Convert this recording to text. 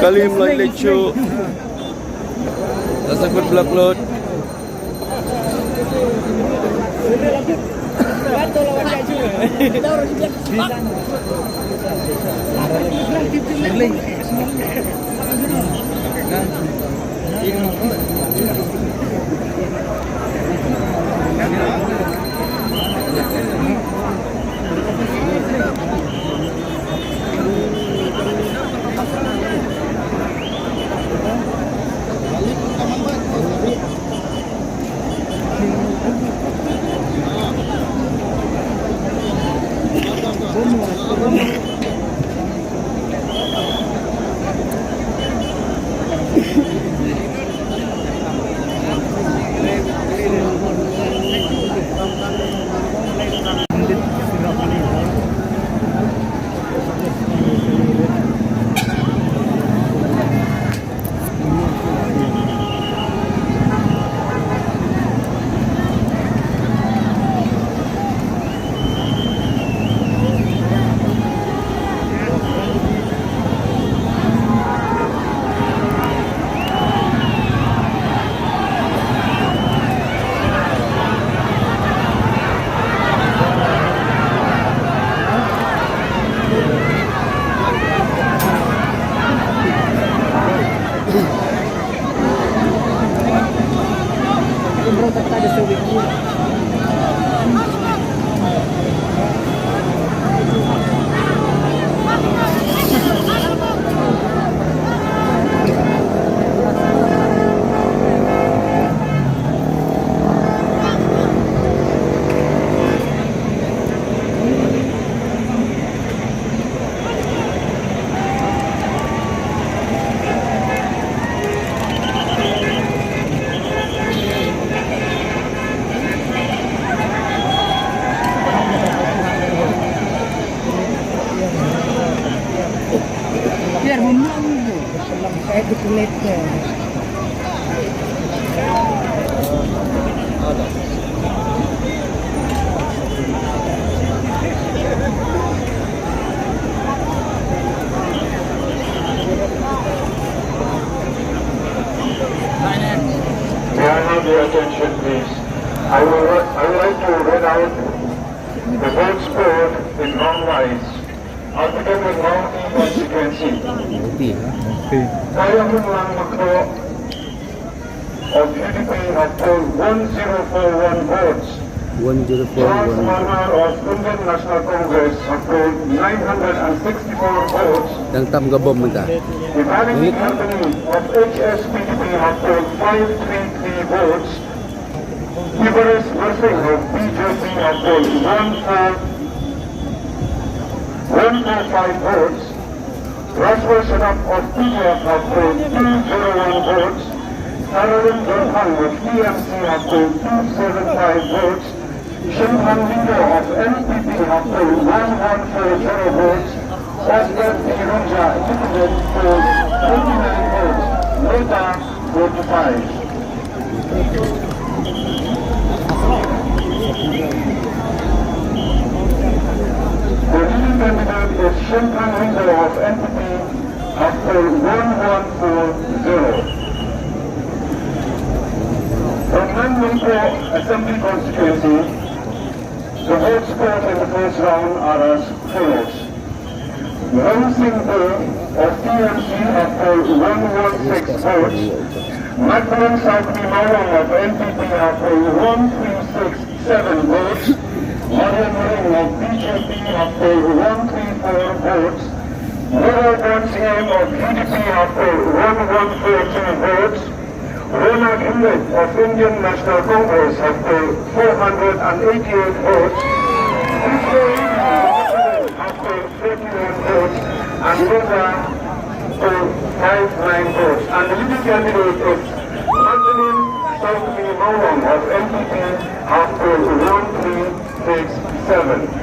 Kalim Lai Lecho. That's a good black load. Your attention, please. I would like to read out the vote scored in wrong lines. I'll begin with Nongpoh constituency. Kayahun Nongpoh of UDP have polled 1041 votes. 1041. Charles Manhar of Indian National Congress have polled 964 votes. Yang tam gabom minta. The managing company of HSPDP have polled 533 votes. Liberals Nursing of BJP have polled 145 votes. Rashwa Sharaf of PDF have polled 201 votes. Caroline Johan of TMC have polled 275 votes. Shimhan Lindo of NPP have polled 1140 votes. Oscar Tirunja Independent polled 29 votes. Mynta 45. The leading candidate is Shimhan Lindo of NPP have polled 1140. From Nongpoh Assembly constituency, the votes scored in the first round are as follows. Nongpoh of TMC have polled 116 votes. Macron South Mawang of NPP have polled 1367 votes. Mariam Ring of BJP have polled 134 votes. Moral Aim of UDP have polled 1142 votes. Ronald Himmet of Indian National Congress have polled 488 votes. Have polled 41 votes. And Rosa polled 59 votes. And the leading candidate is Antonin Southmi Mawang of NPP have polled 1367.